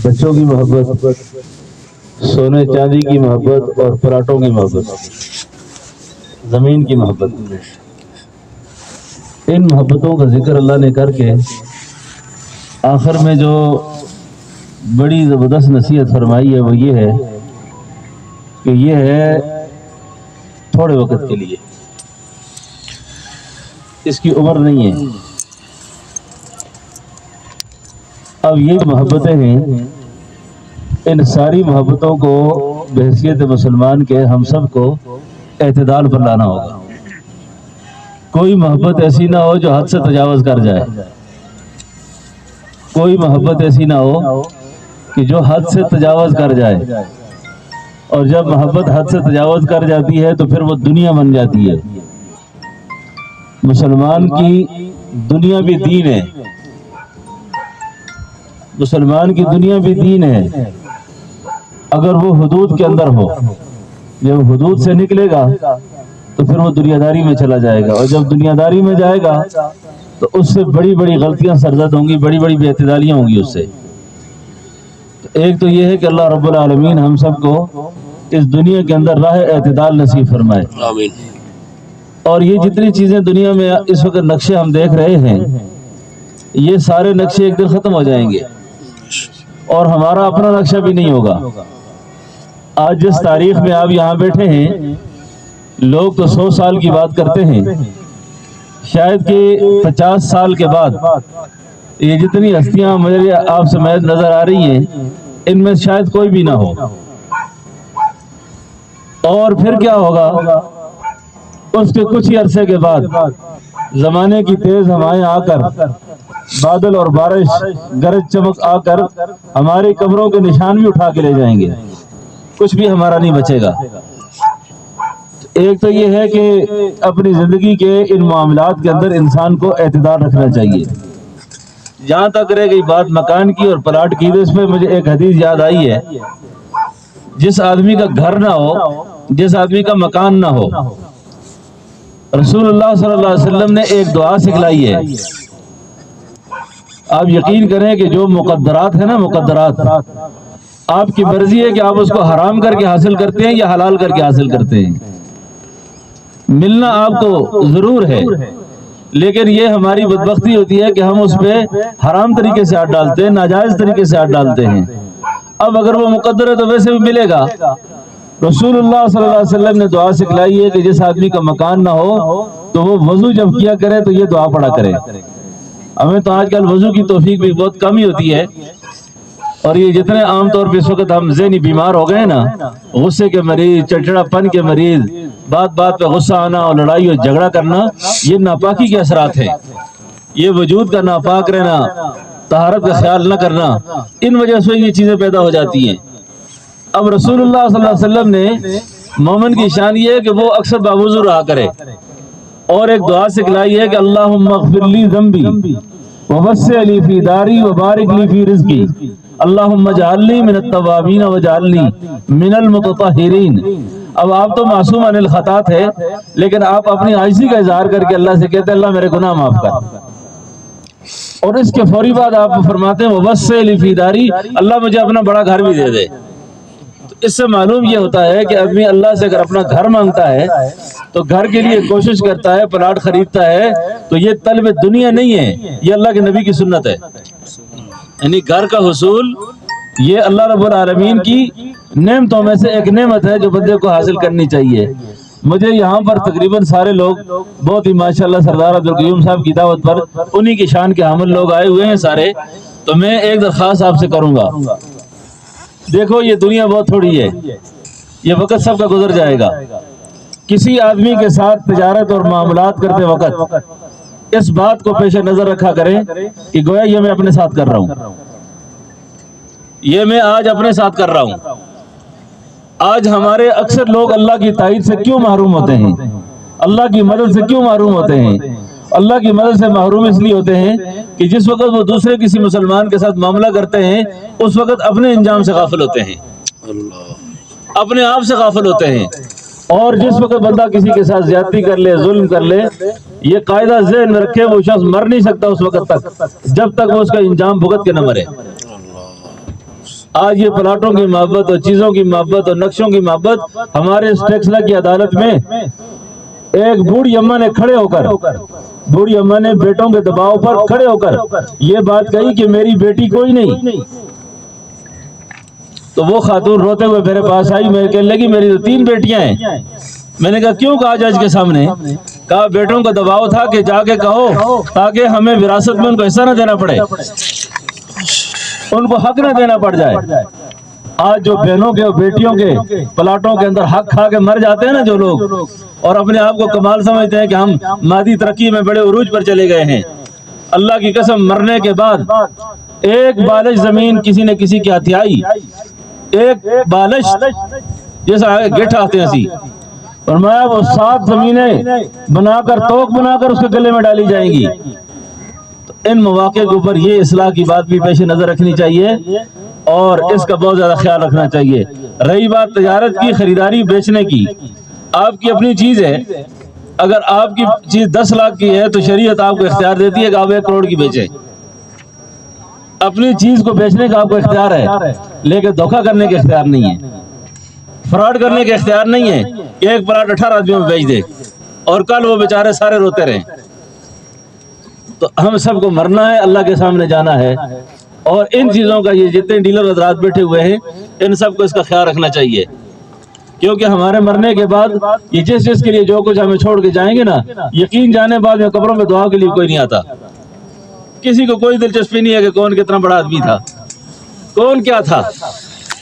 بچوں کی محبت، سونے چاندی کی محبت اور پلاٹوں کی محبت، زمین کی محبت، ان محبتوں کا ذکر اللہ نے کر کے آخر میں جو بڑی زبردست نصیحت فرمائی ہے وہ یہ ہے کہ یہ ہے تھوڑے وقت کے لیے، اس کی عمر نہیں ہے۔ اب یہ محبتیں ہیں، ان ساری محبتوں کو بحیثیت مسلمان کے ہم سب کو اعتدال پر لانا ہوگا۔ کوئی محبت ایسی نہ ہو جو حد سے تجاوز کر جائے، کوئی محبت ایسی نہ ہو کہ جو حد سے تجاوز کر جائے، اور جب محبت حد سے تجاوز کر جاتی ہے تو پھر وہ دنیا بن جاتی ہے۔ مسلمان کی دنیا بھی دین ہے، مسلمان کی دنیا بھی دین ہے اگر وہ حدود کے اندر ہو۔ جب حدود سے نکلے گا تو پھر وہ دنیا داری میں چلا جائے گا، اور جب دنیا داری میں جائے گا تو اس سے بڑی بڑی غلطیاں سرزد ہوں گی، بڑی بڑی بے اعتدالیاں ہوں گی اس سے۔ ایک تو یہ ہے کہ اللہ رب العالمین ہم سب کو اس دنیا کے اندر راہ اعتدال نصیب فرمائے، آمین۔ اور یہ جتنی چیزیں دنیا میں اس وقت نقشے ہم دیکھ رہے ہیں، یہ سارے نقشے ایک دن ختم ہو جائیں گے اور ہمارا اپنا نقشہ بھی نہیں ہوگا۔ آج جس تاریخ میں آپ یہاں بیٹھے ہیں، لوگ تو 100 سال کی بات کرتے ہیں، شاید کہ 50 سال کے بعد یہ جتنی ہستیاں مجھے آپ سے محض نظر آ رہی ہیں، ان میں شاید کوئی بھی نہ ہو۔ اور پھر کیا ہوگا؟ اس کے کچھ ہی عرصے کے بعد زمانے کی تیز ہوائیں آ کر، بادل اور بارش، گرج چمک آ کر ہماری قبروں کے نشان بھی اٹھا کے لے جائیں گے، کچھ بھی ہمارا نہیں بچے گا۔ ایک تو یہ ہے کہ اپنی زندگی کے ان معاملات کے اندر انسان کو اعتدال رکھنا چاہیے۔ جہاں تک رہ گئی بات مکان کی اور پلاٹ کی، تو اس پہ مجھے ایک حدیث یاد آئی ہے۔ جس آدمی کا گھر نہ ہو، جس آدمی کا مکان نہ ہو، رسول اللہ صلی اللہ علیہ وسلم نے ایک دعا سکھلائی ہے۔ آپ یقین کریں کہ جو مقدرات ہیں نا، مقدرات، آپ کی مرضی ہے کہ آپ اس کو حرام کر کے حاصل کرتے ہیں یا حلال کر کے حاصل کرتے ہیں۔ ملنا آپ کو ضرور ہے، لیکن یہ ہماری بدبختی ہوتی ہے کہ ہم اس پہ حرام طریقے سے ہاتھ ڈالتے ہیں، ناجائز طریقے سے ہاتھ ڈالتے ہیں۔ اب اگر وہ مقدر ہے تو ویسے بھی ملے گا۔ رسول اللہ صلی اللہ علیہ وسلم نے دعا سکھلائی ہے کہ جس آدمی کا مکان نہ ہو تو وہ وضو جب کیا کرے تو یہ دعا پڑھا کرے۔ ہمیں تو آج کل وضو کی توفیق بھی بہت کم ہی ہوتی ہے، اور یہ جتنے عام طور پہ اس وقت ہم ذہنی بیمار ہو گئے نا، غصے کے مریض، چڑچڑا پن کے مریض، بات بات پہ غصہ آنا اور لڑائی اور جھگڑا کرنا، یہ ناپاکی کے اثرات ہیں۔ یہ وجود کا ناپاک رہنا، طہارت کا خیال نہ کرنا، ان وجہ سے یہ چیزیں پیدا ہو جاتی ہیں۔ اب رسول اللہ صلی اللہ علیہ وسلم نے مومن کی شان یہ ہے کہ وہ اکثر باوضو رہا کرے، اور ایک دعا سکھلائی ہے کہ اللہم اغفر لی ذنبی ووسع لی فی داری وبارک لی فی رزقی، اللہم اجعلنی من التوابین واجعلنی من المتطہرین۔ اب آپ تو معصوم عن الخطا تھے، لیکن آپ اپنی عاجزی کا اظہار کر کے اللہ سے کہتے ہیں اللہ میرے گناہ معاف کر، اور اس کے فوری بعد آپ فرماتے ہیں ووسع لی فی داری، اللہ مجھے اپنا بڑا گھر بھی دے دے۔ اس سے معلوم یہ ہوتا ہے کہ آدمی اللہ سے اگر اپنا گھر مانگتا ہے تو گھر کے لیے کوشش کرتا ہے، پلاٹ خریدتا ہے، تو یہ طلب دنیا نہیں ہے، یہ اللہ کے نبی کی سنت ہے۔ یعنی گھر کا حصول یہ اللہ رب العالمین کی نعمتوں میں سے ایک نعمت ہے جو بندے کو حاصل کرنی چاہیے۔ مجھے یہاں پر تقریباً سارے لوگ بہت ہی ماشاءاللہ سردار عبدالقیوم صاحب کی دعوت پر انہی کی شان کے حامل لوگ آئے ہوئے ہیں سارے، تو میں ایک درخواست آپ سے کروں گا، دیکھو یہ دنیا بہت تھوڑی ہے، یہ وقت سب کا گزر جائے گا۔ کسی آدمی کے ساتھ تجارت اور معاملات کرتے وقت اس بات کو پیش نظر رکھا کریں کہ گویا یہ میں اپنے ساتھ کر رہا ہوں، یہ میں آج اپنے ساتھ کر رہا ہوں۔ آج ہمارے اکثر لوگ اللہ کی تائید سے کیوں محروم ہوتے ہیں، اللہ کی مدد سے کیوں محروم ہوتے ہیں؟ اللہ کی مدد سے محروم اس لیے ہوتے ہیں کہ جس وقت وہ دوسرے کسی مسلمان کے ساتھ معاملہ کرتے ہیں اس وقت اپنے انجام سے غافل ہوتے ہیں، اپنے آپ سے غافل ہوتے ہیں۔ اور جس وقت بندہ کسی کے ساتھ زیادتی کر لے، ظلم کر لے، یہ قاعدہ ذہن میں رکھے وہ شخص مر نہیں سکتا اس وقت تک جب تک وہ اس کا انجام بھگت کے نہ مرے۔ آج یہ پلاٹوں کی محبت اور چیزوں کی محبت اور نقشوں کی محبت ہمارے اس ٹیکسلا کی عدالت میں ایک بوڑھی اماں نے کھڑے ہو کر، بوڑھی اماں نے بیٹوں کے دباؤ پر کھڑے ہو کر یہ بات کہی کہ میری بیٹی کوئی نہیں. تو وہ خاتون روتے ہوئے میرے پاس آئی، میں کہنے لگی میری تو 3 بیٹیاں ہیں. میں نے کہا کیوں؟ کہا جج کے سامنے. کہا بیٹوں کا دباؤ تھا کہ جا کے کہو تاکہ ہمیں وراثت میں ان کو حصہ نہ دینا پڑے، ان کو حق نہ دینا پڑ جائے. آج جو بہنوں کے اور بیٹیوں کے پلاٹوں کے اندر حق کھا کے مر جاتے ہیں نا جو لوگ، اور اپنے آپ کو کمال سمجھتے ہیں کہ ہم مادی ترقی میں بڑے عروج پر چلے گئے ہیں، اللہ کی قسم مرنے کے بعد ایک بالش زمین کسی نے کسی کے ہاتھ آئی، ایک بالش جیسا گٹھ آتے ہیں سی، فرمایا وہ 7 زمینیں بنا کر توق بنا کر اس کے گلے میں ڈالی جائیں گی. تو ان مواقع کے اوپر یہ اصلاح کی بات بھی پیش نظر رکھنی چاہیے اور اس کا بہت زیادہ خیال رکھنا چاہیے. رہی بات تجارت کی، خریداری بیچنے کی، آپ کی اپنی چیز ہے. اگر آپ کی چیز 10 لاکھ کی ہے تو شریعت آپ کو اختیار دیتی ہے کہ آپ 1 کروڑ کی بیچیں. اپنی چیز کو بیچنے کا آپ کو اختیار ہے، لیکن دھوکہ کرنے کا اختیار نہیں ہے، فراڈ کرنے کا اختیار نہیں ہے کہ ایک پلاٹ 18 آدمیوں میں بیچ دے اور کل وہ بیچارے سارے روتے رہیں. تو ہم سب کو مرنا ہے، اللہ کے سامنے جانا ہے، اور ان چیزوں کا یہ جتنے ڈیلر حضرات بیٹھے ہوئے ہیں ان سب کو اس کا خیال رکھنا چاہیے، کیونکہ ہمارے مرنے کے بعد یہ جس کے لیے جو کچھ ہمیں چھوڑ کے جائیں گے نا، یقین جانے بعد میں قبروں میں دعا کے لیے کوئی نہیں آتا. کسی کو کوئی دلچسپی نہیں ہے کہ کون کتنا بڑا آدمی تھا، کون کیا تھا.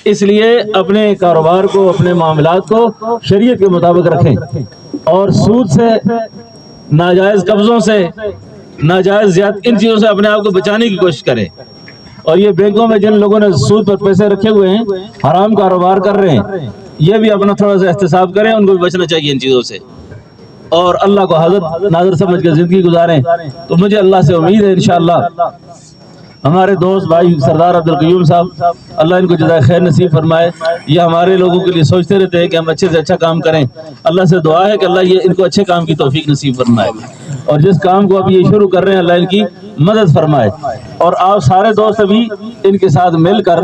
اس لیے اپنے کاروبار کو، اپنے معاملات کو شریعت کے مطابق رکھیں، اور سود سے، ناجائز قبضوں سے، ناجائز ان چیزوں سے اپنے آپ کو بچانے کی کوشش کریں. اور یہ بینکوں میں جن لوگوں نے سود پر پیسے رکھے ہوئے ہیں، حرام کاروبار کر رہے ہیں، یہ بھی اپنا تھوڑا سا احتساب کریں، ان کو بھی بچنا چاہیے ان چیزوں سے، اور اللہ کو حضرت ناظر سمجھ کے زندگی گزاریں. تو مجھے اللہ سے امید ہے انشاءاللہ ہمارے دوست بھائی سردار عبدالقیوم صاحب، اللہ ان کو جزائے خیر نصیب فرمائے. یہ ہمارے لوگوں کے لیے سوچتے رہتے ہیں کہ ہم اچھے سے اچھا کام کریں. اللہ سے دعا ہے کہ اللہ یہ ان کو اچھے کام کی توفیق نصیب فرمائے، اور جس کام کو اب یہ شروع کر رہے ہیں اللہ ان کی مدد فرمائے. اور آپ سارے دوست بھی ان کے ساتھ مل کر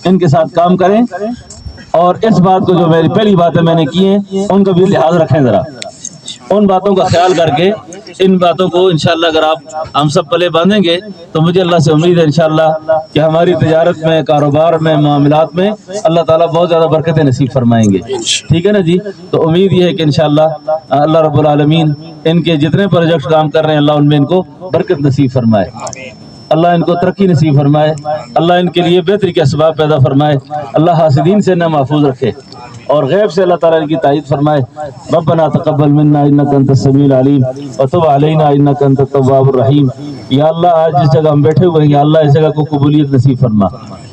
ان کے ساتھ کام کریں، اور اس بات کو جو میری پہلی باتیں میں نے کی ہیں ان کا بھی لحاظ رکھیں، ذرا ان باتوں کا خیال کر کے ان باتوں کو انشاءاللہ اگر آپ ہم سب پلے باندھیں گے تو مجھے اللہ سے امید ہے انشاءاللہ کہ ہماری تجارت میں، کاروبار میں، معاملات میں اللہ تعالیٰ بہت زیادہ برکتیں نصیب فرمائیں گے. ٹھیک ہے نا جی؟ تو امید یہ ہے کہ انشاءاللہ اللہ رب العالمین ان کے جتنے پروجیکٹ کام کر رہے ہیں اللہ ان میں ان کو برکت نصیب فرمائے، اللہ ان کو ترقی نصیب فرمائے، اللہ ان کے لیے بہتری کے اسباب پیدا فرمائے، اللہ حاسدین سے نہ محفوظ رکھے، اور غیب سے اللہ تعالیٰ ان کی تائید فرمائے. ربنا تقبل منا انک انت السمیع العلیم وتب علینا انک انت التواب الرحیم. یا اللہ آج جس جگہ ہم بیٹھے ہوئے ہیں یا اللہ اس جگہ کو قبولیت نصیب فرما.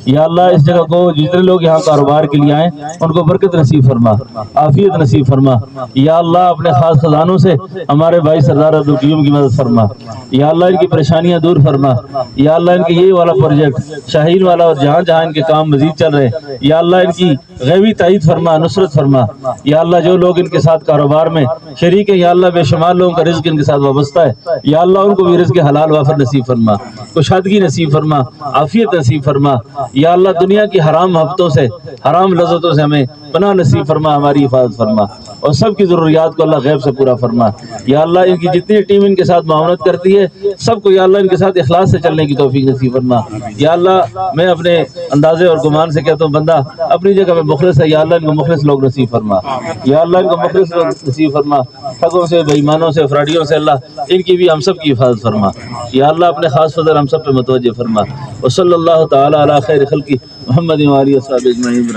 یا اللہ اس جگہ کو جتنے لوگ یہاں کاروبار کے لیے آئیں ان کو برکت نصیب فرما، عافیت نصیب فرما. یا اللہ اپنے خاص خزانوں سے ہمارے بھائی سردار عبدالقیوم کی مدد فرما. یا اللہ ان کی پریشانیاں دور فرما. یا اللہ ان کے یہ والا پروجیکٹ شاہین والا اور جہاں جہاں ان کے کام مزید چل رہے ہیں یا اللہ ان کی غیبی تائید فرما، نصرت فرما. یا اللہ جو لوگ ان کے ساتھ کاروبار میں شریک ہیں یا اللہ بے شمار لوگوں کا رزق ان کے ساتھ وابستہ ہے، یا اللہ ان کو بھی رزق حلال وافر نصیب فرما، کشادگی نصیب فرما، عافیت نصیب فرما. یا اللہ دنیا کی حرام محبتوں سے، حرام لذتوں سے ہمیں پناہ نصیب فرما، ہماری حفاظت فرما، اور سب کی ضروریات کو اللہ غیب سے پورا فرما. یا اللہ ان کی جتنی ٹیم ان کے ساتھ معاونت کرتی ہے سب کو یا اللہ ان کے ساتھ اخلاص سے چلنے کی توفیق نصیب فرما. یا اللہ میں اپنے اندازے اور گمان سے کہتا ہوں بندہ اپنی جگہ میں مخلص ہے، یا اللہ ان کو مخلص لوگ نصیب فرما. یا اللہ ان کو مخلص لوگ نصیب فرما، ٹھگوں سے، بے ایمانوں سے، فراڈیوں سے اللہ ان کی بھی ہم سب کی حفاظت فرما. یا اللہ اپنے خاص فضل ہم سب پہ متوجہ فرما. وصلی اللہ تعالی علی خیر خلقی محمد و آلہ و صحبہ اجمعین.